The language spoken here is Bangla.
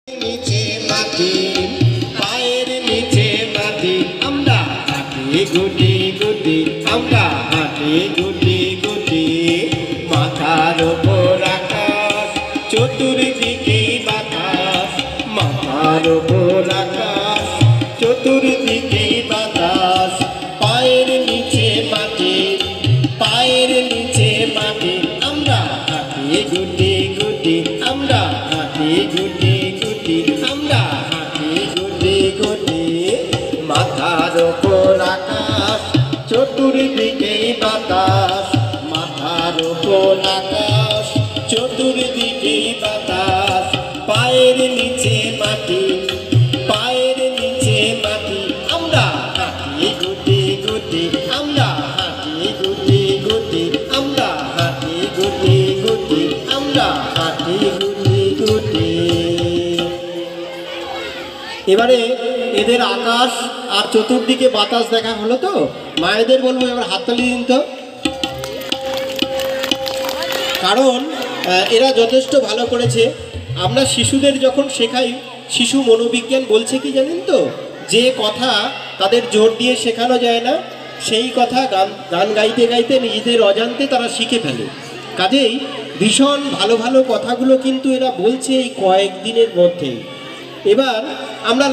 নিচে মাটি পায়ের নিচে মাটি আমরা হাঁটি গুটি গুটি আমরা হাঁটি গুটি গুটি মাথার উপর আকাশ চতুর্দিকে বাতাস মাথার উপর আকাশ চতুর্দিকে বাতাস পায়ের নিচে মাটি পায়ের নিচে মাটি আমরা হাঁটি গুটি গুটি আমরা হাঁটি গুটি গুটি আমরা হাঁটি গুটি গুটি মাথার উপর আকাশ চতুর্দিকে বাতাস মাথার উপর আকাশ চতুর্দিকে বাতাস পায়ের নিচে মাটি পায়ের নিচে মাটি আমরা হাঁটি গুটি গুটি আমরা হাঁটি গুটি গুটি আমরা হাঁটি গুটি গুটি আমরা হাঁটি গুটি গুটি। এবারে এদের আকাশ আর চতুর্দিকে বাতাস দেখা হলো তো, মায়েদের বলবো এবার হাততালি দিন তো, কারণ এরা যথেষ্ট ভালো করেছে। আমরা শিশুদের যখন শেখাই, শিশু মনোবিজ্ঞান বলছে কি জানেন তো, যে কথা তাদের জোর দিয়ে শেখানো যায় না সেই কথা গান গাইতে গাইতে নিজেদের অজান্তে তারা শিখে ফেলে। কাজেই ভীষণ ভালো ভালো কথাগুলো কিন্তু এরা বলছে এই কয়েকদিনের মধ্যেই। এবার আমরা